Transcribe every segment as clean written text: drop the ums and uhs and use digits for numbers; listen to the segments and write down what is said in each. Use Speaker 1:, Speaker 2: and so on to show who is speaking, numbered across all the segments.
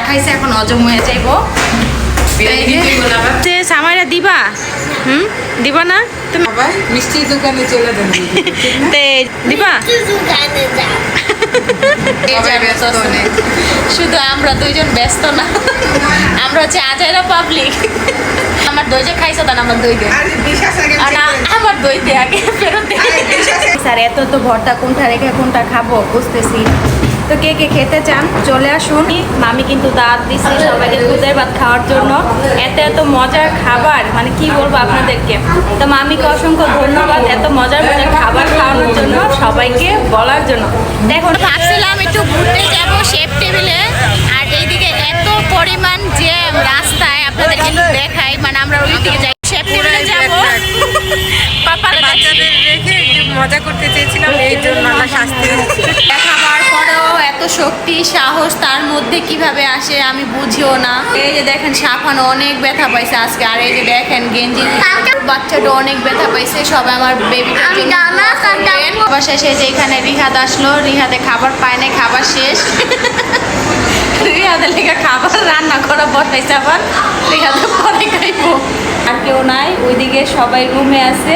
Speaker 1: খাইছে এখন হজম হয়ে যাইব। সামাইরা দিবা? দিবা না তুমি?
Speaker 2: মিষ্টি দোকানে চলে যান।
Speaker 1: দিবা? শুধু আমরা দুইজন ব্যস্ত না, আমরা হচ্ছে আজাইরা পাবলিক। আমার দই যে খাইছো তা আমার দই দে, আমার দই দে আগে ফেরত দে। স্যার এত তো ভর্তা কোনটা রেখে কোনটা খাবো বুঝতেছি। তো কে কে খেতে চান চলে আসুন। মামি কিন্তু দাঁত দিচ্ছে সবাইকে দুধের ভাত খাওয়ার জন্য। এত এত মজার খাবার, মানে কি বলবো আপনাদেরকে। তো মামিকে অসংখ্য ধন্যবাদ এত মজার মজার খাবার খাওয়ানোর জন্য, সবাইকে বলার জন্য। দেখুন ভাবছিলাম একটু ঘুরতে যাব শেফ টেবিলে, আর এইদিকে এত পরিমাণ জ্যাম রাস্তায়, আপনাদের কিন্তু দেখাই, মানে আমরা ওই দিকে যাই শেফ টেবিলে যাবো।
Speaker 2: বাচ্চাদের রেখে একটু মজা করতে চেয়েছিলাম, এই জন্য শাস্তি
Speaker 1: খাবার পরেও এত শক্তি সাহস তার মধ্যে কিভাবে আসে আমি বুঝিও না। এই যে দেখেন সাফানো অনেক ব্যথা পাইছে আজকে, আর এই যে দেখেন গেঞ্জি বাচ্চাটা অনেক ব্যথা পাইছে। সবাই আমার বেবিটা শেষে যে এখানে রিহাদ আসলো, রিহাদে খাবার পায় নাই, খাবার শেষ। রিহাদের লেগে খাবার রান্না করা বসাইছে, আবার রিহাদে পরে খাইবো। আর কেউ নাই ওইদিকে, সবাই রুমে আছে,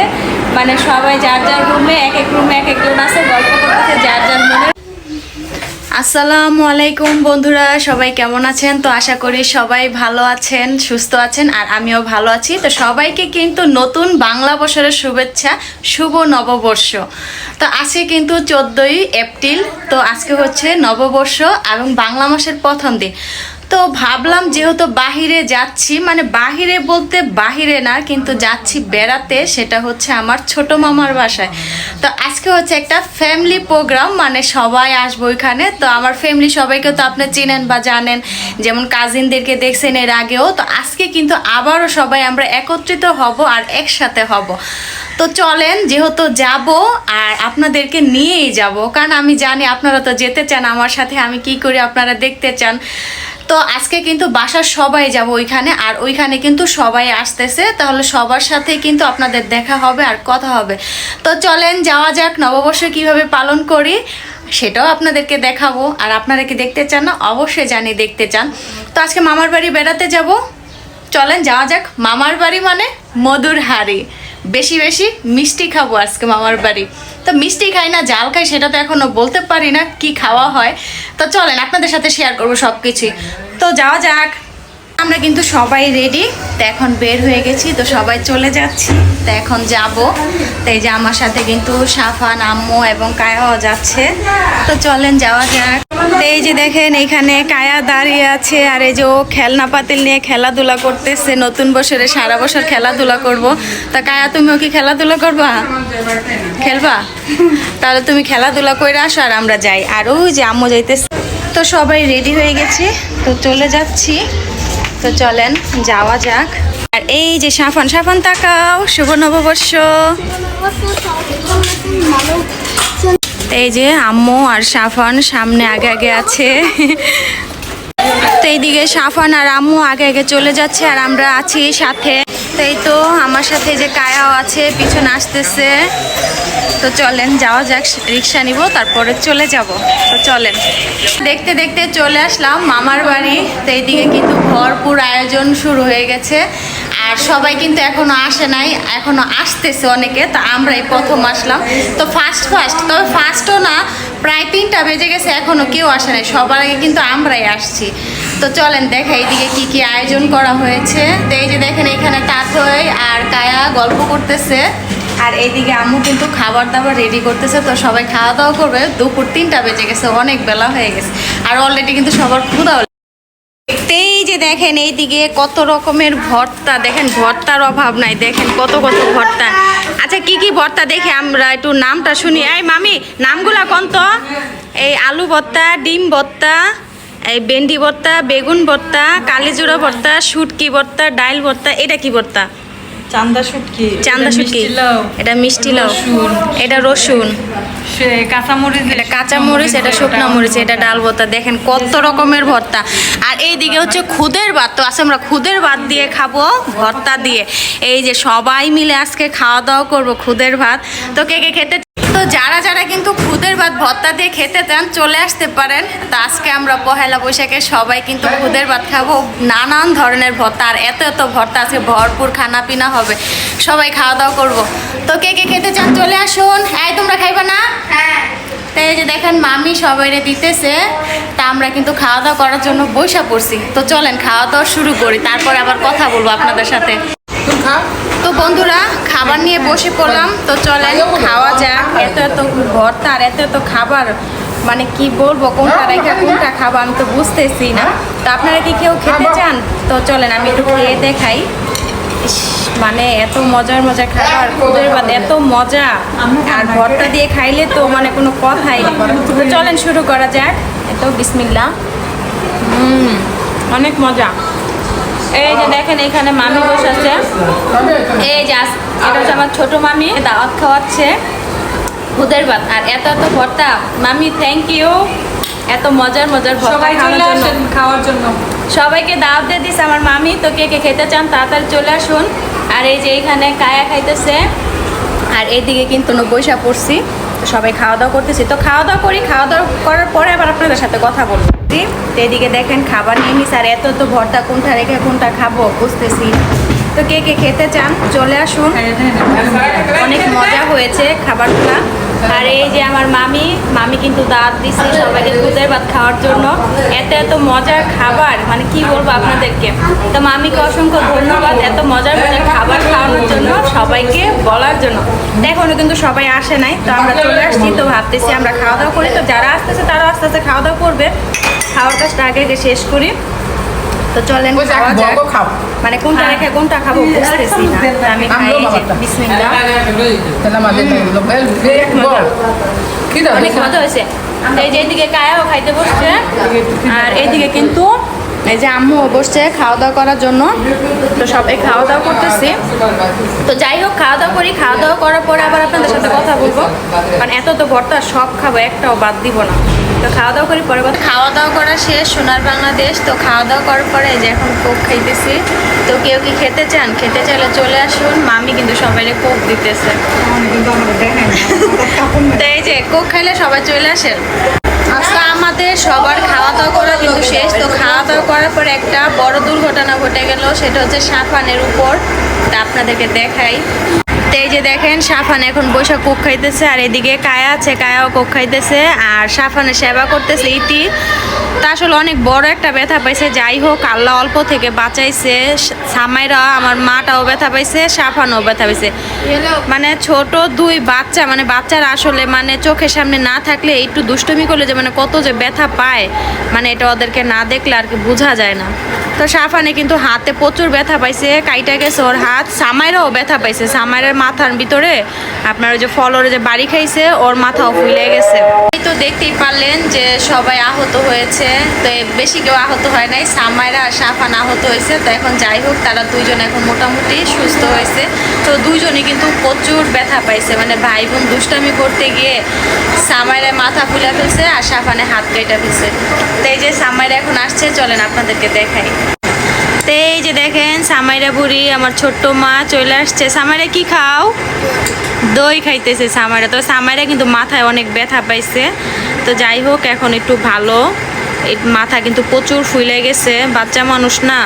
Speaker 1: মানে সবাই যার যার রুমে, এক এক রুমে এক একজন আছে, গল্প করতেছে যার যার রুমে। আসসালামু আলাইকুম বন্ধুরা, সবাই কেমন আছেন? তো আশা করি সবাই ভালো আছেন, সুস্থ আছেন, আর আমিও ভালো আছি। তো সবাইকে কিন্তু নতুন বাংলা বছরের শুভেচ্ছা, শুভ নববর্ষ। তো আজকে কিন্তু 14ই এপ্রিল, তো আজকে হচ্ছে নববর্ষ এবং বাংলা মাসের প্রথম দিন। তো ভাবলাম যেহেতু বাহিরে যাচ্ছি, মানে বাহিরে বলতে বাহিরে না, কিন্তু যাচ্ছি বেড়াতে, সেটা হচ্ছে আমার ছোট মামার বাসায়। তো আজকে হচ্ছে একটা ফ্যামিলি প্রোগ্রাম, মানে সবাই আসবো ওইখানে। তো আমার ফ্যামিলি সবাইকে তো আপনি চিনেন বা জানেন, যেমন কাজিনদেরকে দেখছেন এর আগেও। তো আজকে কিন্তু আবারও সবাই আমরা একত্রিত হব আর একসাথে হব। তো চলেন, যেহেতু যাব আর আপনাদেরকে নিয়েই যাব, কারণ আমি জানি আপনারা তো যেতে চান আমার সাথে, আমি কি করি আপনারা দেখতে চান। তো আজকে কিন্তু বাসার সবাই যাব ওইখানে, আর ওইখানে কিন্তু সবাই আসতেছে, তাহলে সবার সাথে কিন্তু আপনাদের দেখা হবে আর কথা হবে। তো চলেন যাওয়া যাক, নববর্ষ কিভাবে পালন করি সেটাও আপনাদেরকে দেখাবো। আর আপনারা কি দেখতে চান না? অবশ্যই জানি দেখতে চান। তো আজকে মামার বাড়ি বেড়াতে যাব, চলেন যাওয়া যাক। মামার বাড়ি মানে মধুর হাড়ি, বেশি বেশি মিষ্টি খাবো আজকে মামার বাড়ি। তো মিষ্টি খাই না জাল খাই সেটা তো এখনো বলতে পারি না কি খাওয়া হয়। তো চলেন আপনাদের সাথে শেয়ার করবো সব কিছুই। তো যাওয়া যাক। আমরা কিন্তু সবাই রেডি, তো এখন বের হয়ে গেছি, তো সবাই চলে যাচ্ছি। তো এখন যাব। তো এই যে আমার সাথে কিন্তু সাফান, আম্মু এবং কায়াও যাচ্ছে। তো চলেন যাওয়া যাক। তো এই যে দেখেন এইখানে কায়া দাঁড়িয়ে আছে, আর এই যে ও খেলনা পাতিল নিয়ে খেলাধুলা করতেছে। নতুন বছরে সারা বছর খেলাধুলা করব। তা কায়া তুমিও কি খেলাধুলা করবা? খেলবা? তাহলে তুমি খেলাধুলা করে আসো আর আমরা যাই। আর ওই যে আম্মু যাইতেছে। তো সবাই রেডি হয়ে গেছি, তো চলে যাচ্ছি। তো চলেন যাওয়া যাক। আর এই যে সাফান, সাফান তাকাও, শুভ নববর্ষ। এই যে আম্মু আর সাফান সামনে আগে আগে আছে। তো এইদিকে সাফান আর আম্মু আগে আগে চলে যাচ্ছে, আর আমরা আছি সাথে। তো এই তো আমার সাথে যে কায়াও আছে, পিছনে আসতেছে। তো চলেন যাওয়া যাক, রিক্সা নিব তারপরে চলে যাব। তো চলেন। দেখতে দেখতে চলে আসলাম মামার বাড়ি। তো এইদিকে কিন্তু ভরপুর আয়োজন শুরু হয়ে গেছে, আর সবাই কিন্তু এখনো আসে নাই, এখনো আসতেছে অনেকে। তো আমরাই প্রথম আসলাম। তো ফার্স্ট তবে ফার্স্টও না, প্রায় 3টা বেজে গেছে, এখনো কেউ আসে নাই, সবার আগে কিন্তু আমরাই আসছি। তো চলেন দেখা এইদিকে কি কি আয়োজন করা হয়েছে। তো এই যে দেখেন এখানে তাথই আর কায়া গল্প করতেছে, আর এইদিকে আম্মু কিন্তু খাবার দাবার রেডি করতেছে। তো সবাই খাওয়া দাওয়া করবে, দুপুর 3টা বেজে গেছে, অনেক বেলা হয়ে গেছে, আর অলরেডি কিন্তু সবার ক্ষুধা। এই যে দেখেন এইদিকে কত রকমের ভর্তা, দেখেন ভর্তার অভাব নাই, দেখেন কত কত ভর্তা। আচ্ছা কি কি ভর্তা দেখে আমরা একটু নামটা শুনি। এই মামি নামগুলা কোন তো? এই আলু ভর্তা, ডিম ভর্তা, এই ভেন্ডি ভর্তা, বেগুন ভর্তা, কালিজুড়া ভর্তা, শুটকি ভর্তা, ডাইল ভর্তা। এটা কি ভর্তা?
Speaker 2: চান্দা শুটকি।
Speaker 1: চান্দা শুটকি, এটা মিষ্টি লাউ, এটা রসুন,
Speaker 2: কাঁচামরিচ,
Speaker 1: এটা কাঁচামরিচ, এটা শুকনো মরিচ, এটা ডাল ভর্তা। দেখেন কত রকমের ভর্তা। আর এইদিকে হচ্ছে খুদের ভাত। তো আছে আমরা খুদের ভাত দিয়ে খাবো, ভর্তা দিয়ে। এই যে সবাই মিলে আজকে খাওয়া দাওয়া করবো খুদের ভাত। তো কে কে খেতে? তো তো যারা যারা কিন্তু খুদের ভাত ভর্তা দিয়ে খেতে চান চলে আসতে পারেন। তো আজকে আমরা পহেলা বৈশাখে সবাই কিন্তু খুদের ভাত খাবো, নানান ধরনের ভর্তা আর এত এত ভর্তা আজকে ভরপুর খানা পিনা হবে, সবাই খাওয়া দাওয়া করবো। তো কে কে খেতে চান চলে আসুন। এই তোমরা খাইবা না? হ্যাঁ। তো এই যে দেখেন মামি সবাইরে দিতেছে, তা আমরা কিন্তু খাওয়া দাওয়া করার জন্য বসে পড়ছি। তো চলেন খাওয়া দাওয়া শুরু করি, তারপরে আবার কথা বলবো আপনাদের সাথে। তো বন্ধুরা খাবার নিয়ে বসে পড়লাম, তো চলেন খাওয়া যাক। এত এত ভর্তা আর এত এত খাবার, মানে কি বলবো, কোনটা রেখে কোনটা খাবো আমি তো বুঝতেছি না। তো আপনারা কি কেউ খেতে চান? তো চলেন আমি একটু খেয়ে দেখাই। ইস, মানে এত মজার মজার খাবার, খুদের ভাত এত মজা, আর ভর্তা দিয়ে খাইলে তো মানে কোনো কথাই নেই। তো চলেন শুরু করা যাক। তো বিসমিল্লাহ। অনেক মজা। এই যে দেখেন এখানে মামি বসে আছে, এই যে এটা হচ্ছে আমার ছোট মামি, দাওয়াত খাওয়াচ্ছে খুদের ভাত আর এত এত ভর্তা। মামি থ্যাংক ইউ এত মজার মজার ভর্তা খাওয়ার জন্য। সবাইকে দাওয়াত দিয়ে দিছে আমার মামি। তো কে কে খেতে চান তাড়াতাড়ি চলে আসুন। আর এই যে এখানে কায়া খাইতেছে, আর এইদিকে কিন্তু বৈশা পড়ছি, সবাই খাওয়া দাওয়া করতেছি। তো খাওয়া দাওয়া করি, খাওয়া দাওয়া করার পরে আবার আপনাদের সাথে কথা বলবো। তো এদিকে দেখেন খাবার নিয়ে নিস, আর এত তো ভর্তা কোনটা রেখে কোনটা খাবো বুঝতেছি। তো কে কে খেতে চান চলে আসুন, অনেক মজা হয়েছে খাবারগুলা। আর এই যে আমার মামি, মামি কিন্তু দাঁত দিচ্ছে সবাইকে খুদের ভাত খাওয়ার জন্য। এত এত মজার খাবার, মানে কি বলবো আপনাদেরকে। তো মামিকে অসংখ্য ধন্যবাদ এত মজার মজার খাবার খাওয়ানোর জন্য, সবাইকে বলার জন্য। এখনো কিন্তু সবাই আসে নাই, তো আমরা চলে আসছি। তো ভাবতেছি আমরা খাওয়া দাওয়া করি, তো যারা আসতেছে তারা আস্তে আস্তে খাওয়া দাওয়া করবে, খাওয়ার কাজটা আগে আগে শেষ করি। তো চলেন খাওয়া যাক, মানে কোনটা রেখে কোনটা খাবো বুঝতেছি না। আমি খাই বিসমিল্লাহ। অনেক মজা হয়েছে। এই যে এইদিকে কায়াও খাইতে বসছে, আর এইদিকে কিন্তু এই যে আম্মু বসছে খাওয়া দাওয়া করার জন্য। তো সবাই খাওয়া দাওয়া করতেছি। তো যাই হোক খাওয়া দাওয়া করি, খাওয়া দাওয়া করার পরে আবার আপনাদের সাথে কথা বলবো, কারণ এত তো ভর্তা সব খাবো, একটাও বাদ দিব না। তো খাওয়া দাওয়া করি পরে কথা। খাওয়া দাওয়া করা শেষ সোনার বাংলাদেশ। তো খাওয়া দাওয়া করার পরে এই যে এখন কোক খাইতেছি। তো কেউ কি খেতে চান? খেতে চাইলে চলে আসুন। মামি কিন্তু সবাই কোক দিতেছে। তো এই যে কোক খাইলে সবাই চলে আসেন। আজকে আমাদের সবার খাওয়া দাওয়া করা কিন্তু শেষ। তো খাওয়া দাওয়া করার পরে একটা বড় দুর্ঘটনা ঘটে গেল, সেটা হচ্ছে সাফানের উপর। তা আপনাদেরকে দেখাই। তো এই যে দেখেন সাফান এখন বসে কোক খাইতেছে, আর এদিকে কায়া আছে, কায়াও কোক খাইতেছে, আর সাফানের সেবা করতেছে ইতি। তা আসলে অনেক বড় একটা ব্যথা পাইছে। যাই হোক আল্লাহ অল্প থেকে বাঁচাইছে। সামাইরা আমার মাটাও ব্যথা পাইছে, সাফানও ব্যথা পাইছে। মানে ছোট দুই বাচ্চা, মানে বাচ্চারা আসলে মানে চোখের সামনে না থাকলে একটু দুষ্টুমি করলে যে মানে কত যে ব্যথা পায়, মানে এটা ওদেরকে না দেখলে আর কি বোঝা যায় না। তো সাফানে কিন্তু হাতে প্রচুর ব্যথা পাইছে, কাইটা গেছে ওর হাত। সামাইরাও ব্যথা পাইছে, সামাইরের মাথার ভিতরে আপনার ওই যে ফলরে যে বাড়ি খাইছে, ওর মাথাও ফুলে গেছে। এই তো দেখতেই পারলেন যে সবাই আহত হয়েছে। তো বেশি কেউ আহত হয় নাই, সামাইরা আর সাফান আহত হয়েছে। তো এখন যাই হোক তারা দুইজন এখন মোটামুটি সুস্থ হয়েছে। তো দুইজনই কিন্তু প্রচুর ব্যথা পাইছে, মানে ভাই বোন দুষ্টামি করতে গিয়ে সামাইরা মাথা ফুলে ফেলছে আর সাফানে হাত কেটে ফেলছে। তো এই যে সামাইরা এখন আসছে, চলেন আপনাদেরকে দেখাই। তো এই যে দেখেন সামাইরা বুড়ি আমার ছোট্ট মা চলে আসছে। সামাইরা কি খাও? দই খাইতেছে সামাইরা। তো সামাইরা কিন্তু মাথায় অনেক ব্যথা পাইছে। তো যাই হোক এখন একটু ভালো, এই মাথা কিন্তু প্রচুর ফুলে গেছে। বাচ্চা মানুষ না,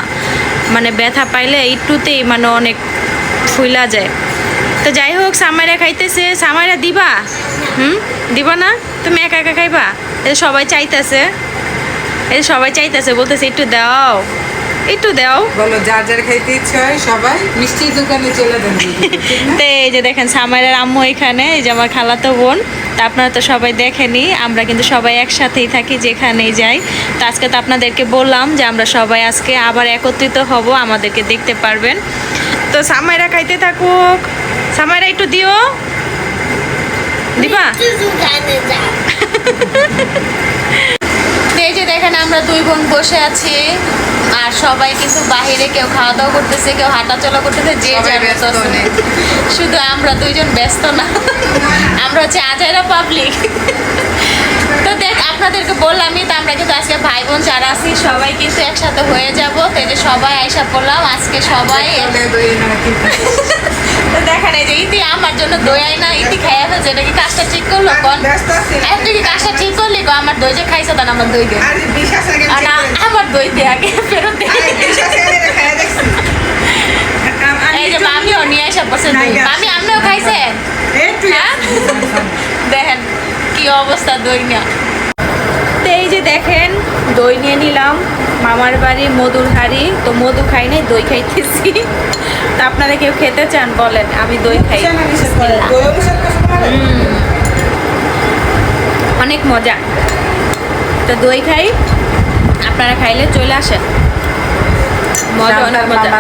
Speaker 1: মানে ব্যথা পাইলে একটুতেই মানে অনেক ফুলা যায়। তো যাই হোক সামাইরা খাইতেছে। সামাইরা দিবা? দিবা না? তুমি একা একা খাইবা? এই সবাই চাইতেছে, এই সবাই চাইতেছে, বলতেছে একটু দাও, একটু দাও।
Speaker 2: বলো যার যার খাইতে ইচ্ছে হয় সবাই মিষ্টির দোকানে চলে যান।
Speaker 1: তো এই যে দেখেন সামাইরের আম্মু এখানে, এই যে আমার খালাতো বোন। তা আপনারা তো সবাই দেখেনি, আমরা কিন্তু সবাই একসাথেই থাকি যেখানেই যাই। তো আজকে তো আপনাদেরকে বললাম যে আমরা সবাই আজকে আবার একত্রিত হব, আমাদেরকে দেখতে পারবেন। তো সামাইরা খাইতে থাকুক। সামাইরা একটু দিও, দিবা? এই যে দেখেন আমরা দুই বোন বসে আছি, আর সবাই কিন্তু বাহিরে কেউ খাওয়া দাওয়া করতেছে, কেউ হাঁটাচলা করতেছে, যে যার ব্যস্ত। শুধু আমরা দুইজন ব্যস্ত না, আমরা হচ্ছে আজাইরা পাবলিক। তো দেখ আপনাদেরকে বললামই, তো আমরা কিন্তু আজকে ভাই বোন যারা আছি সবাই কিন্তু একসাথে হয়ে যাব। তো এই যে সবাই আইসা পড়লাম আজকে সবাই। তো দেখেন এই যে ইতি আমার জন্য দই আই না, ইতি খাইয়া ফেলছে। এটা কি কাজটা ঠিক করলো কোন? তুই কি কাজটা ঠিক করলি গো? আমার দই যে খাইছো তার আমার দই দে। আমার দই দে আগে, ফেরত দে। এই যে মামিও নিয়ে আসা বসে দই। মামি আপনিও খাইছেন? হ্যাঁ? দেখেন কি অবস্থা দই নিয়ে। তো এই যে দেখেন দই নিয়ে নিলাম মামার বাড়ি মধুর হাড়ি। তো মধু খাই নাই, দই খাইতেছি। তো আপনারা কেউ খেতে চান বলেন, আমি দই খাই। অনেক মজা। তো দই খাই, আপনারা খাইলে চলে আসেন। মজা, অনেক মজা।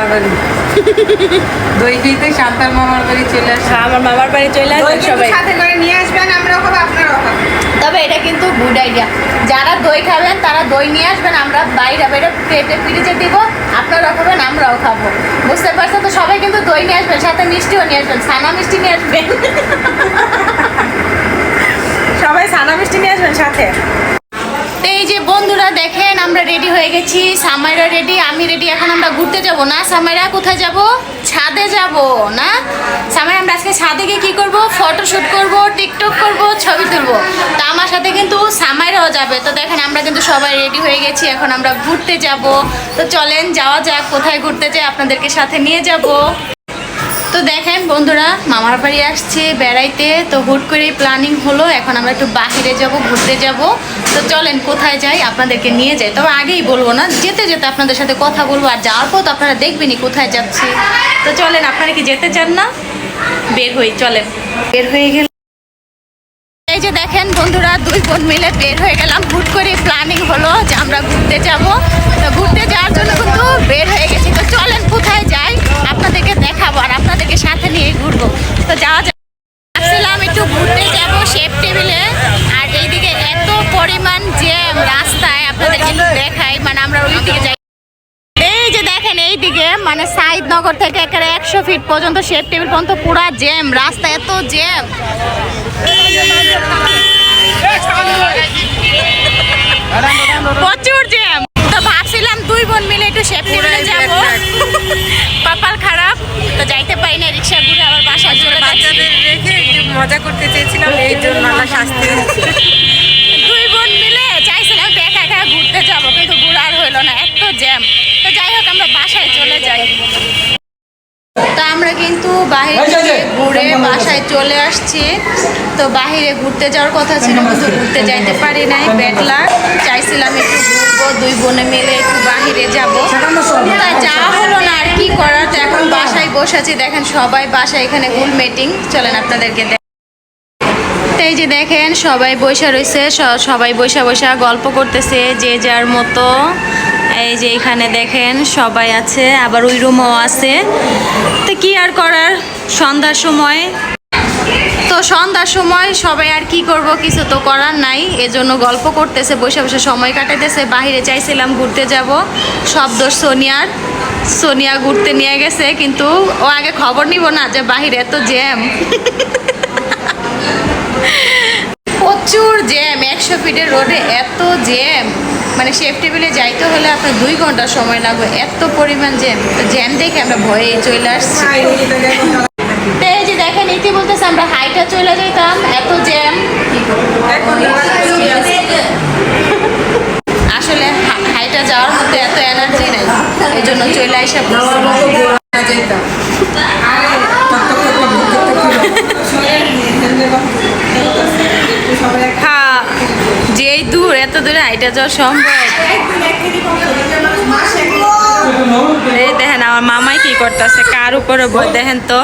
Speaker 2: দই খাইতে শান্তার মামার বাড়ি চলে আসে।
Speaker 1: হ্যাঁ, আমার মামার বাড়ি চলে আসবেন সবাই।
Speaker 2: সাথে করে নিয়ে আসবেন, আমরাও খাবো আপনারাও খাবেন।
Speaker 1: তবে এটা কিন্তু গুড আইডিয়া। যারা দই খাবেন তারা দই নিয়ে আসবেন, আমরা বাইরে বাইরে প্লেটে ফ্রিজে দিব, আপনারাও খাবেন আমরাও খাবো। বুঝতে পারছেন তো? সবাই কিন্তু দই নিয়ে আসবেন, সাথে মিষ্টিও নিয়ে আসবেন, ছানা মিষ্টি নিয়ে আসবেন। সবাই ছানা মিষ্টি নিয়ে আসবেন সাথে। তো এই যে বন্ধুরা দেখেন আমরা রেডি হয়ে গেছি, সামাইরা রেডি, আমি রেডি। এখন আমরা ঘুরতে যাব না? সামাইরা কোথায় যাব? ছাদে যাব না? সামাই আমরা আজকে ছাদে গিয়ে কী করবো? ফটোশ্যুট করব, টিকটক করব, ছবি তুলবো। তো আমার সাথে কিন্তু সামাইরাও যাবে। তো দেখেন আমরা কিন্তু সবাই রেডি হয়ে গেছি, এখন আমরা ঘুরতে যাব। তো চলেন যাওয়া যাক। কোথায় ঘুরতে যাই আপনাদেরকে সাথে নিয়ে যাব। তো দেখেন বন্ধুরা মামার বাড়ি আসছে বেড়াইতে। তো হুট করেই প্ল্যানিং হলো এখন আমরা একটু বাহিরে যাব, ঘুরতে যাব। তো চলেন কোথায় যাই আপনাদেরকে নিয়ে যাই। তবে আগেই বলবো না, যেতে যেতে আপনাদের সাথে কথা বলবো। আর যাওয়ার পর তো আপনারা দেখবেনই কোথায় যাচ্ছি। তো চলেন, আপনারা কি যেতে চান না? বের হই, চলেন। বের হয়ে গেল। এই যে দেখেন বন্ধুরা দুই বোন মিলে বের হয়ে গেলাম। হুট করে প্ল্যানিং হলো যে আমরা ঘুরতে যাব। তো ঘুরতে যাওয়ার জন্য কিন্তু বের হয়ে গেছি। তো চলেন কোথায় যাই আপনাদেরকে দেখাবো, আর আপনাদেরকে সাথে নিয়ে ঘুরবো। তো যাওয়া যাক। আসলাম একটু ঘুরতে যাব শেপ টেবিলে। আর এইদিকে এত পরিমাণ জ্যাম রাস্তায়, আপনাদেরকে একটু দেখাই। মানে আমরা ওই দিকে যাই। এই যে দেখেন এইদিকে মানে সাইদনগর থেকে একেবারে 100 ফিট পর্যন্ত শেপ টেবিল পর্যন্ত পুরা জ্যাম, রাস্তা এত জ্যাম। প্রচুর জ্যাম। তো ভাবছিলাম দুই বোন মিলে একটু শেপ টেবিলে যাবো, কপাল খারাপ তো যাইতে পারি না। রিক্সা ঘুরে আবার বাসায় চলে যাচ্ছি।
Speaker 2: বাচ্চাদের রেখে একটু মজা করতে চেয়েছিলাম, এই জন্য আল্লাহ শাস্তি দিচ্ছে।
Speaker 1: দুই বোন মিলে চাইছিলাম একা একা ঘুরতে যাবো, কিন্তু ঘুরার হইলো না, এত জ্যাম। তো যাই হোক আমরা বাসায় চলে যাই। তো আমরা কিন্তু বাইরে থেকে ঘুরে বাসায় চলে আসছি। তো বাইরে ঘুরতে যাওয়ার কথা ছিল, কিন্তু ঘুরতে যাইতে পারি নাই, ব্যাড লাক। চাইছিলাম একটু ঘুরবো, দুই বোনে মিলে একটু বাইরে যাবো, তা যাওয়া হলো না। আর কি করার, তো এখন বাসায় বসেছি। দেখেন সবাই বাসায়, এখানে গুল মিটিং। চলেন আপনাদেরকে তো এই যে দেখেন সবাই বসে রয়েছে, সবাই বসে বসে গল্প করতেছে যে যার মতো। এই যে এখানে দেখেন সবাই আছে, আবার ওই রুমও আছে। তো কি আর করার, সন্ধ্যার সময় তো সন্ধ্যার সময় সবাই আর কি করব, কিছু তো করার নাই। এজন্য গল্প করতেছে, বসে বসে সময় কাটাইতেছে। বাইরে চাইছিলাম ঘুরতে যাব, সব দোষ সোনিয়ার। সোনিয়া ঘুরতে নিয়ে গেছে, কিন্তু ও আগে খবর নিব না যে বাইরে এত জ্যাম। প্রচুর জ্যাম, 100 ফিটের রোডে এত জ্যাম। মানে শেপ টেবিলে যাইতে হলে আপনার 2 ঘন্টা সময় লাগবে, এত পরিমাণ জ্যাম। তো জ্যাম দেখে আমরা ভয়ে চলে আসছি। তো এই যে দেখেন ইতি বলতেছে আমরা হাইটা চলে যেতাম, এত জ্যাম। আসলে হাইটা যাওয়ার মধ্যে এত এনার্জি নাই, এই জন্য চলে আসা হ্যাঁ, যেই দূর, এত দূরে হাইটা যাওয়া সম্ভব? এই দেখেন আমার মামাই কি করতেছে, কার উপরে দেখেন তো।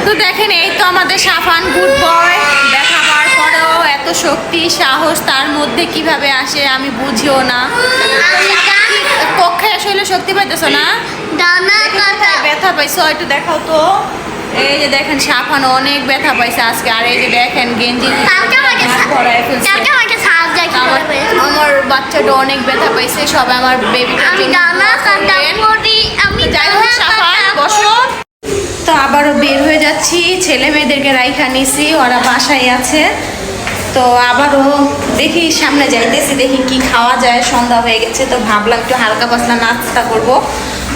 Speaker 1: তো দেখেন এই তো আমাদের সাফান গুড বয়। দেখা পাওয়ার পরেও এত শক্তি সাহস তার মধ্যে কিভাবে আসে আমি বুঝিও না। কক্ষে আসলে শক্তি পাইতেছ না, ব্যথা পাইছো একটু দেখাও তো। এই যে দেখেন সাফান অনেক ব্যথা পাইছে আজকে। আর এই যে দেখেন গেঞ্জি আমার বাচ্চাটা অনেক ব্যথা পাইছে। সবাই আমার বেবিটা যাই হোক সাফান বসো। তো আবারও বের হয়ে যাচ্ছি, ছেলে মেয়েদেরকে রাইখা নিছি, ওরা বাসায় আছে। তো আবারও দেখি সামনে যাইতেছি, দেখি কি খাওয়া যায়। সন্ধ্যা হয়ে গেছে, তো ভাবলাম একটু হালকা পাতলা নাস্তা করবো।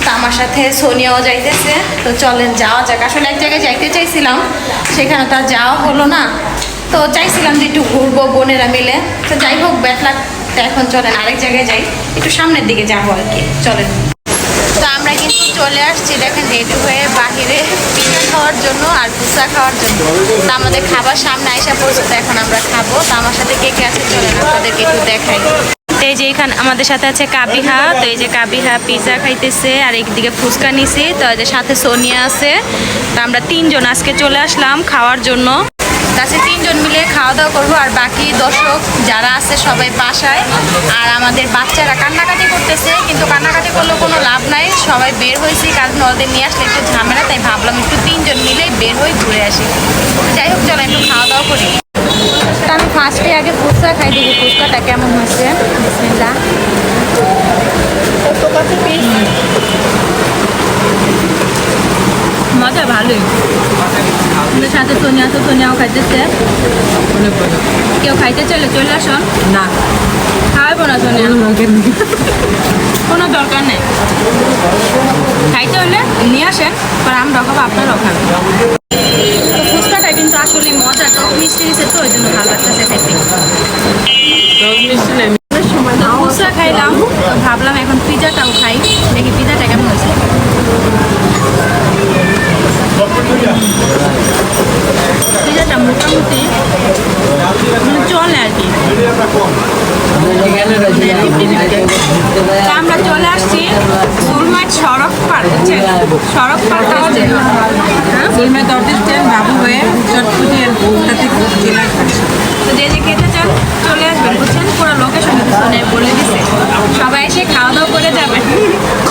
Speaker 1: তো আমার সাথে সোনিয়াও যাইতেছে, তো চলেন যাওয়া যাক। আসলে এক জায়গায় যাইতে চাইছিলাম, সেখানে তো আর যাওয়া হলো না। তো চাইছিলাম যে একটু ঘুরবো বোনেরা মিলে, তো যাই হোক ব্যাড লাক। তো এখন চলেন আরেক জায়গায় যাই, একটু সামনের দিকে যাবো আর কি, চলেন। তো আমরা কিন্তু চলে আসছি, দেখেন রেডি হয়ে বাহিরে পিঠা খাওয়ার জন্য আর ফুচকা খাওয়ার জন্য। তো আমাদের খাবার সামনে আইসা পড়ছে, তো এখন আমরা খাবো। তো আমার সাথে কে কে আছে চলেন আপনাদেরকে একটু দেখাই। তো এই যে এখানে আমাদের সাথে আছে কাবিহা, তো এই যে কাবিহা পিৎজা খাইতেছে আর একদিকে ফুচকা নিছি। তো এই যে সাথে সোনিয়া আছে। তো আমরা 3 জন আজকে চলে আসলাম খাওয়ার জন্য। তাছে 3 জন মিলে খাওয়া দাওয়া করবো, আর বাকি দর্শক যারা আছে সবাই বাসায়। আর আমাদের বাচ্চারা কান্নাকাটি করতেছে, কিন্তু কান্নাকাটি করলেও কোনো লাভ নাই, সবাই বের হয়েছি, কারণ ওদের নিয়ে আসলে একটু ঝামেলা, তাই ভাবলাম একটু 3 জন মিলেই বের হয়ে ঘুরে আসি। যাই হোক চলো একটু খাওয়া দাওয়া করি। তো আমি ফার্স্টে আগে ফুচকা খাই, দেখি ফুচকাটা কেমন হয়েছে। বিসমিল্লাহ। মজা ভালোই, সাথে সোনিয়া তো সোনিয়াও খাইতেছে। কেউ খাইতে চাইলে চলে আসুন।
Speaker 2: না
Speaker 1: খাওয়াবো না সোনিয়া, কোনো দরকার নেই। খাইতে হলে নিয়ে আসেন, আর আমরা খাবো, আপনারাও খাবেন। ফুচকাটা কিন্তু আসলে মজা, টক মিষ্টি দিচ্ছে, তো ওই জন্য ভালো লাগতেছে খাইতে। ফুচকা খাইলাম, তো ভাবলাম এখন পিজাটাও খাই, দেখি পিজাটা কেমন হয়েছে। পিজাটা মোটামুটি চলে আর কি। তো আমরা চলে আসছি সুরমাইট সড়ক পার, সড়ক পার খাওয়ার জন্য।
Speaker 2: সুরমায় দরদিচ্ছেন বাবু হয়ে চটপুটি আর বউটাতে চলে আসবেন।
Speaker 1: তো যে যে খেতে চান চলে আসবেন, বুঝছেন, পুরো লোকেশন শুনে বলে দিছে। সবাই এসে খাওয়া দাওয়া করে যাবেন,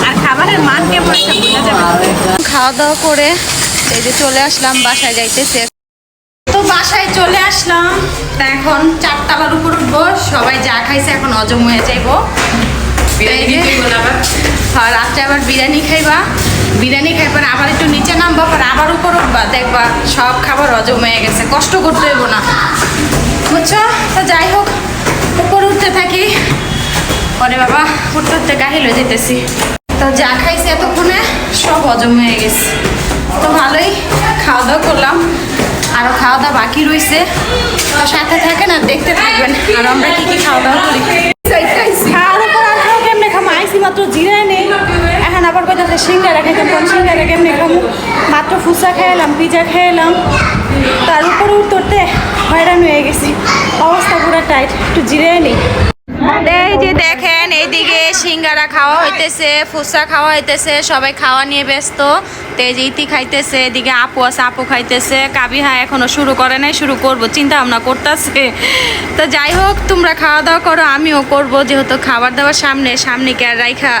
Speaker 1: আর খাবারের মান কেমন একটা বোঝা যাবে। খাওয়া দাওয়া করে এই যে চলে আসলাম, বাসায় যাইতেছে। তো বাসায় চলে আসলাম, তা এখন 4 তলার উপর উঠবো। সবাই যা খাইছে এখন হজম হয়ে যাইবো। আর রাত্রে আবার বিরিয়ানি খাইবা, বিরিয়ানি খাইবার আবার একটু নিচে নামবা, পর আবার উপর উঠবা, দেখবা সব খাবার হজম হয়ে গেছে, কষ্ট করতে হইব না, বুঝছো। তো যাই হোক উপর উঠতে থাকি, পরে বাবা উঠতে উঠতে গাহিল হয়ে যেতেছি। তো যা খাইছি এতক্ষণে সব হজম হয়ে গেছে। তো ভালোই খাওয়া দাওয়া করলাম, আরও খাওয়া দাওয়া বাকি রয়েছে। তো সাথে থাকেন আর দেখতে থাকবেন আর আমরা কি কি খাওয়া দাওয়া করি। খাওয়ার পর আর খাও কেমনে খামো, আইসি মাত্র জিরায় নেই, এখন আবার কোথাও সিঙ্গারা খাইতাম, কোন সিঙ্গারা কেমনে খামো। মাত্র ফুচকা খেলাম, পিজা খেলাম, তার উপরে উঠতে হয়রান হয়ে গেছি, অবস্থা পুরো টাইট, একটু জিরায় নেই। এই যে দেখেন এইদিকে সিঙ্গারা খাওয়া হইতেছে, ফুচকা খাওয়া হইতেছে, সবাই খাওয়া নিয়ে ব্যস্ত। তো এই যে ইতি খাইতেছে, এদিকে আপু আছে, আপু খাইতেছে, কাবিহা এখনো শুরু করে নাই, শুরু করবো চিন্তা ভাবনা করতেছে। তো যাই হোক তোমরা খাওয়া দাওয়া করো, আমিও করবো, যেহেতু খাবার দাবার সামনে সামনে কি আর রাইখা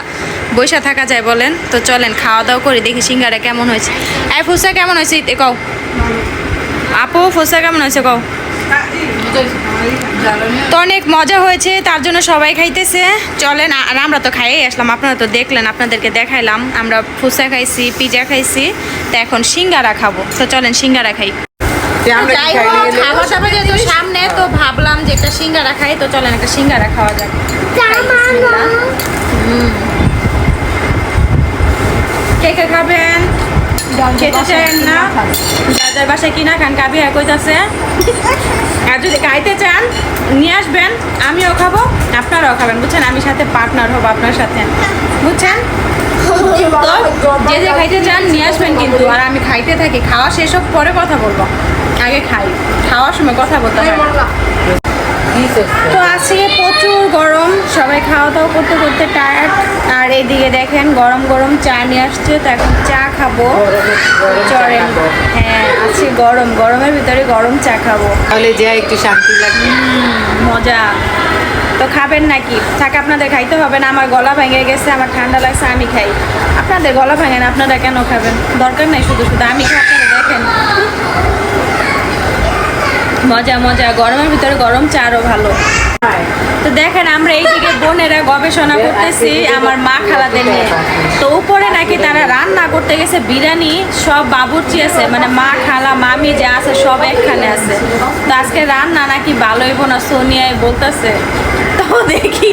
Speaker 1: বসে থাকা যায় বলেন। তো চলেন খাওয়া দাওয়া করি, দেখি সিঙ্গারা কেমন হয়েছে। এই ফুচকা কেমন হয়েছে ইতি কও, আপু ফুচকা কেমন হয়েছে কও। তো অনেক মজা হয়েছে, তার জন্য সবাই খাইতেছে। চলেন, আর আমরা তো খাইয়ে আসলাম, আপনারা তো দেখলেন, আপনাদেরকে দেখাইলাম আমরা ফুচকা খাইছি, পিজা খাইছি, তো এখন সিঙ্গারা খাবো। তো চলেন সিঙ্গারা খাই। যাই হোক খাবার দাবার যেহেতু সামনে, তো ভাবলাম যে একটা সিঙ্গারা খাই। তো চলেন একটা সিঙ্গারা খাওয়া যাক। কে কে খাবেন, খেতে চান না যাদের বাসায় কিনা খান, কাবি হ্যাঁ কইতাছে। আর যদি খাইতে চান নিয়ে আসবেন, আমিও খাবো আপনারাও খাবেন, বুঝছেন, আমি সাথে পার্টনার হবো আপনার সাথে, বুঝছেন। তো যে যে খাইতে চান নিয়ে আসবেন কিন্তু, আর আমি খাইতে থাকি, খাওয়া শেষ হোক পরে কথা বলবো, আগে খাই, খাওয়ার সময় কথা বলতে হয়। তো আজকে প্রচুর গরম, সবাই খাওয়া দাওয়া করতে করতে টায়ার্ড। আর এইদিকে দেখেন গরম গরম চা নিয়ে আসছে, তো এখন চা খাবো। চলেন, হ্যাঁ আজকে গরম, গরমের ভিতরে গরম চা খাবো,
Speaker 2: তাহলে যে একটু শান্তি লাগবে,
Speaker 1: মজা। তো খাবেন নাকি? থাকে আপনাদের খাইতে হবে না, আমার গলা ভেঙে গেছে, আমার ঠান্ডা লাগছে, আমি খাই। আপনাদের গলা ভাঙে না, আপনারা কেন খাবেন? দরকার নেই, শুধু শুধু আমি খাই, আপনারা দেখেন। মজা মজা, গরমের ভিতরে গরম চা আরও ভালো। তো দেখেন আমরা এইদিকে বোনেরা গবেষণা করতেছি আমার মা খালাদের নিয়ে। তো উপরে নাকি তারা রান্না করতে গেছে বিরিয়ানি, সব বাবুর্চি আছে, মানে মা খালা মামি যা আছে সব একখানে আছে। তো আজকে রান্না নাকি ভালো হইব না, সোনিয়ায় বলতেছে। তো খাবো দেখি,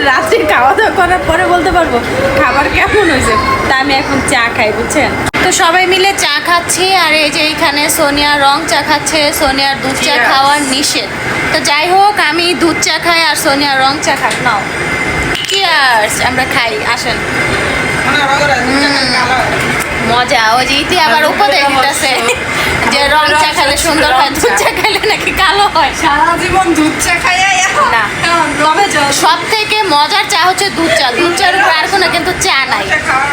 Speaker 1: রাত্রে খাওয়া দাওয়া করার পরে বলতে পারবো খাবার কেমন হয়েছে। তা আমি এখন চা খাই, বুঝছেন। তো সবাই মিলে চা খাচ্ছি, আর এই যে এইখানে সোনিয়া রং চা খাচ্ছে। সোনিয়ার দুধ চা খাওয়ার নিষেধ। তো যাই হোক, আমি দুধ চা খাই আর সোনিয়া রং চা খাই। নাও চিয়ার্স, আমরা খাই, আসেন। মজা। ওই যে ইতি আবার উপদেশ দিতেছে যে রং চা খেলে সুন্দর হয়, দুধ চা খেলে নাকি কালো হয়।
Speaker 2: সারা জীবন দুধ চা খাইয়া
Speaker 1: না, সব থেকে মজার চা হচ্ছে দুধ চা। দুধ চার উপর আর কোনো কিন্তু চা নাই।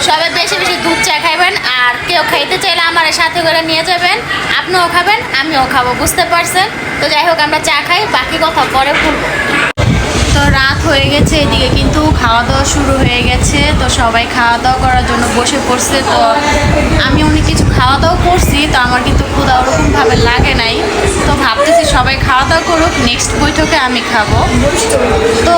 Speaker 1: সবাই বেশি বেশি দুধ চা খাইবেন, আর কেউ খাইতে চাইলে আমার সাথে করে নিয়ে যাবেন, আপনিও খাবেন আমিও খাবো, বুঝতে পারছেন। তো যাই হোক, আমরা চা খাই, বাকি কথা পরে বলবো। তো রাত হয়ে গেছে, এদিকে কিন্তু খাওয়া দাওয়া শুরু হয়ে গেছে। তো সবাই খাওয়া দাওয়া করার জন্য বসে পড়ছে। তো আমি অনেক কিছু খাওয়া দাওয়া করছি, তো আমার কিন্তু ক্ষুধা ওরকমভাবে লাগে নাই। তো ভাবতেছি সবাই খাওয়া দাওয়া করুক, নেক্সট বৈঠকে আমি খাবো। তো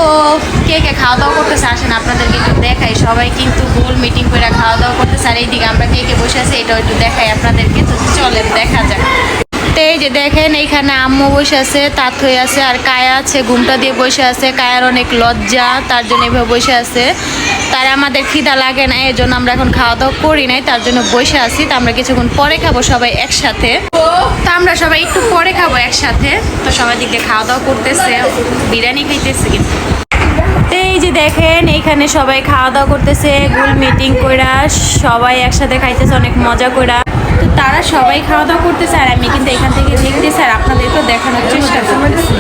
Speaker 1: কে কে খাওয়া দাওয়া করতেছে আসেন আপনাদেরকে একটু দেখাই। সবাই কিন্তু গোল মিটিং করে খাওয়া দাওয়া করতেছে, আর এইদিকে আমরা কে কে বসে আছি এটাও একটু দেখাই আপনাদেরকে। তো চলেন দেখা যাক। তো এই যে দেখেন, এইখানে আম্মু বসে আছে, তাথই আছে, আর কায়া আছে ঘুমটা দিয়ে বসে আছে। কায়ার অনেক লজ্জা, তার জন্য এভাবে বসে আছে। তার আমাদের খিদা লাগে না, এই জন্য আমরা এখন খাওয়া দাওয়া করি নাই, তার জন্য বসে আছি। তো আমরা কিছুক্ষণ পরে খাবো সবাই একসাথে। তো আমরা সবাই একটু পরে খাবো একসাথে। তো সবাই দিক দিয়ে খাওয়া দাওয়া করতেছে, বিরিয়ানি খাইতেছে কিন্তু। এই যে দেখেন, এইখানে সবাই খাওয়া দাওয়া করতেছে গোল মিটিং কইরা, সবাই একসাথে খাইতেছে অনেক মজা কইরা। তো তারা সবাই খাওয়া দাওয়া করতেছে, আর আমি কিন্তু এখান থেকে দেখতেছি আর আপনাদেরকেও দেখানোর চেষ্টা করতেছি।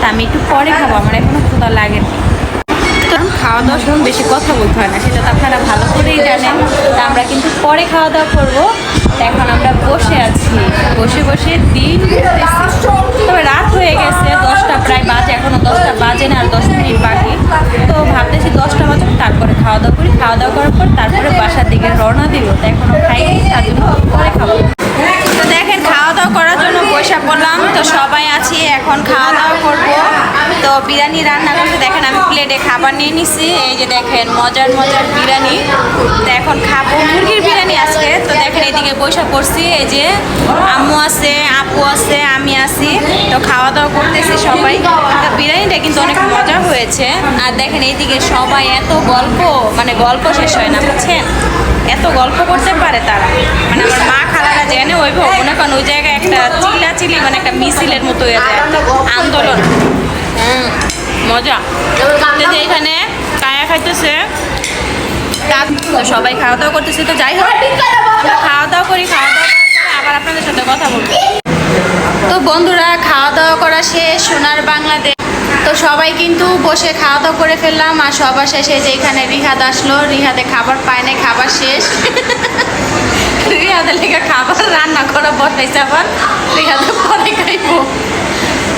Speaker 1: তা আমি একটু পরে খাবো, আমার এখনো ক্ষুধা লাগেনি। কারণ খাওয়া দাওয়ার সময় বেশি কথা বলতে হয় না, সেটা তো আপনারা ভালো করেই জানেন। তা আমরা কিন্তু পরে খাওয়া দাওয়া করবো। এখন আমরা বসে আছি, বসে বসে দিন ঘুরতেছি। তবে রাত হয়ে গেছে, 10টা প্রায় বাজে, এখনো 10টা বাজে না, আর 10 মিনিট বাকি। তো ভাবতেছি 10টা বাজে তারপরে খাওয়া দাওয়া করি, খাওয়া দাওয়া করার পর তারপরে বাসার দিকে রওনা দিব। তো এখনো খাইনি, তার জন্য পরে খাবো। তো দেখেন, খাওয়া দাওয়া করার জন্য বসে পড়লাম। তো সবাই আছি, এখন খাওয়া দাওয়া করবো। তো বিরিয়ানি রান্না করতে দেখেন, আমি প্লেটে খাবার নিয়ে নিছি। এই যে দেখেন, মজার মজার বিরিয়ানি। তো এখন খাবো মুরগির বিরিয়ানি আজকে। তো দেখেন, এইদিকে বসে পড়ছি, এই যে আম্মু আছে, আপু আছে, আমি আছি। তো খাওয়া দাওয়া করতেছি সবাই। তো বিরিয়ানিটা কিন্তু অনেক মজা হয়েছে। আর দেখেন, এইদিকে সবাই এত গল্প, মানে গল্প শেষ হয় না, বুঝছেন। এত গল্প করতে পারে তারা, মানে আমার মা খালারা জেনে ওই মনে করেন ওই জায়গায় একটা চিল্লাচিল্লি, মানে একটা মিছিলের মতো হয়ে যায়, আন্দোলন। মজা। এখানে কায়া খাইতেছে, তো সবাই খাওয়া দাওয়া করতেছে। তো যাই হোক, আমরা খাওয়া দাওয়া করি, খাওয়া দাওয়া করার পরে আবার আপনাদের সাথে কথা বলবো। তো বন্ধুরা, খাওয়া দাওয়া করা শেষ সোনার বাংলাদেশ। তো সবাই কিন্তু বসে খাওয়া দাওয়া করে ফেললাম, আর সবার শেষে যে এখানে রিহাদ আসলো। রিহাদে খাবার পায় নাই, খাবার শেষ। রিহাদের লেগে খাবার রান্না করা বসাইছে, আবার রিহাদে পরে খাইবো।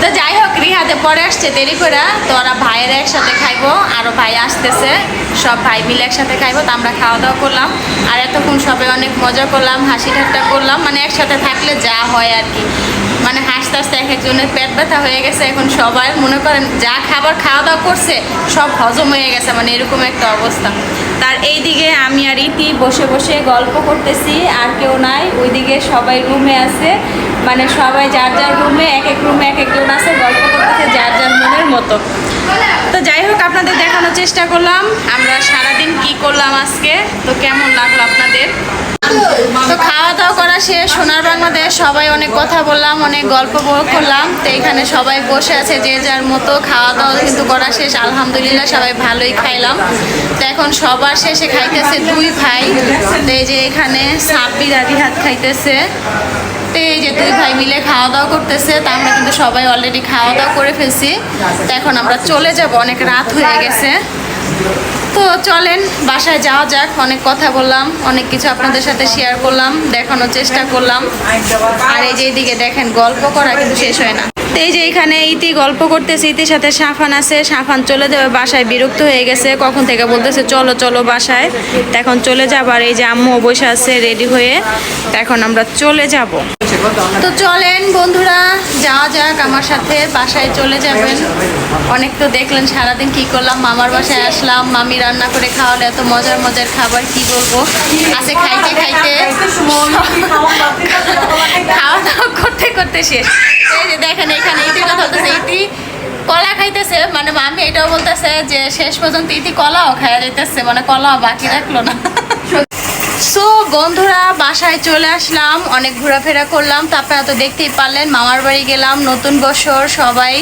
Speaker 1: তো যাই হোক, রিহাদে পরে আসছে দেরি করে। তো ওরা ভাইয়েরা একসাথে খাইবো, আরও ভাই আসতেছে, সব ভাই মিলে একসাথে খাইবো। তো আমরা খাওয়া দাওয়া করলাম, আর এতক্ষণ সবাই অনেক মজা করলাম, হাসি ঠাট্টা করলাম। মানে একসাথে থাকলে যা হয় আর কি, মানে হাসতে হাসতে এক একজনের পেট ব্যথা হয়ে গেছে। এখন সবাই মনে করেন যা খাবার খাওয়া দাওয়া করছে সব হজম হয়ে গেছে, মানে এরকম একটা অবস্থা। তার এইদিকে আমি আর ইতি বসে বসে গল্প করতেছি, আর কেউ নাই। ওইদিকে সবাই রুমে আছে, মানে সবাই যার যার রুমে, এক এক রুমে এক একজন আছে, গল্প করতেছে যার যার মনের মতো। তো যাই হোক, আপনাদের দেখানোর চেষ্টা করলাম আমরা সারাদিন কি করলাম আজকে। তো কেমন লাগলো আপনাদের? তো খাওয়া দাওয়া করা শেষ সোনার বাংলাদেশ, সবাই অনেক কথা বললাম, অনেক গল্প করলাম। তো এখানে সবাই বসে আছে যে যার মতো। খাওয়া দাওয়া কিন্তু করা শেষ, আলহামদুলিল্লাহ সবাই ভালোই খাইলাম। তো এখন সবার শেষে খাইতেছে দুই ভাই। তো এই যে এখানে সাব্বির আর রিহাদ খাইতেছে। তো এই যে দুই ভাই মিলে খাওয়া দাওয়া করতেছে। তা আমরা কিন্তু সবাই অলরেডি খাওয়া দাওয়া করে ফেলছি। তো এখন আমরা চলে যাব, অনেক রাত হয়ে গেছে। তো চলেন বাসায় যাওয়া যাক। অনেক কথা বললাম, অনেক কিছু আপনাদের সাথে শেয়ার করলাম, দেখানোর চেষ্টা করলাম। আর এই যে এইদিকে দেখেন, গল্প করা কিন্তু শেষ হয় না। তো এই যে এখানে ইতি গল্প করতেছে, ইতির সাথে সাফান আছে। সাফান চলে যাবে বাসায়, বিরক্ত হয়ে গেছে, কখন থেকে বলতেছে চলো চলো বাসায়। তো এখন চলে যাবো। আর এই যে আম্মু বসে আছে রেডি হয়ে। তো এখন আমরা চলে যাব। তো চলেন বন্ধুরা, যাওয়া যাক আমার সাথে, বাসায় চলে যাবেন। অনেক তো দেখলেন সারাদিন কি করলাম। মামার বাসায় আসলাম, মামি রান্না করে খাওয়ালে এত মজার মজার খাবার, কি বলবো। আছে খাইতে খাইতে খাওয়া দাওয়া করতে করতে শেষ। এই যে দেখেন, এখানে ইতির কথা বলতেছে, ইতি কলা খাইতেছে, মানে মামি এটাও বলতেছে যে শেষ পর্যন্ত ইতি কলাও খাইয়া যাইতেছে, মানে কলাও বাকি রাখলো না। সো বন্ধুরা বাসায় চলে আসলাম, অনেক ঘোরাফেরা করলাম, তো আপনারা তো দেখতেই পারলেন মামার বাড়ি গেলাম, নতুন বছর সবাই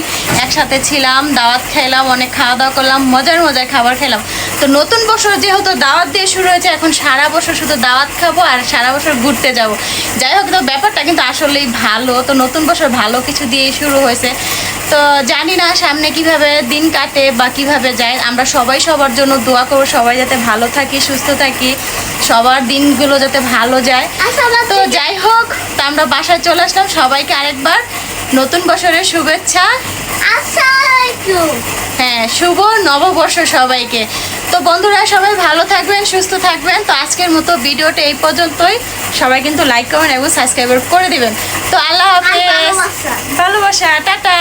Speaker 1: একসাথে ছিলাম, দাওয়াত খাইলাম, অনেক খাওয়া দাওয়া করলাম, মজার মজার খাবার খেলাম। তো নতুন বছর যেহেতু দাওয়াত দিয়ে শুরু হয়েছে, এখন সারা বছর শুধু দাওয়াত খাবো আর সারা বছর ঘুরতে যাব। যাই হোক, তো ব্যাপারটা কিন্তু আসলেই ভালো, তো নতুন বছর ভালো কিছু দিয়েই শুরু হয়েছে। তো জানি না সামনে কিভাবে দিন কাটে বা কিভাবে যায়, আমরা সবাই সবার জন্য দোয়া করবো, সবাই যাতে ভালো থাকি, সুস্থ থাকি, সবার দিনগুলো যাতে ভালো যায়। তো যাই হোক, তো আমরা বাসায় চলে আসলাম, সবাইকে আরেকবার নতুন বছরের শুভেচ্ছা। হ্যাঁ, শুভ নববর্ষ সবাইকে। তো বন্ধুরা সবাই ভালো থাকবেন, সুস্থ থাকবেন। তো আজকের মতো ভিডিওটা এই পর্যন্তই। সবাই কিন্তু লাইক কমেন্ট এবং সাবস্ক্রাইব করে দিবেন। তো আল্লাহ হাফেজ, ভালোবাসা, টাটা।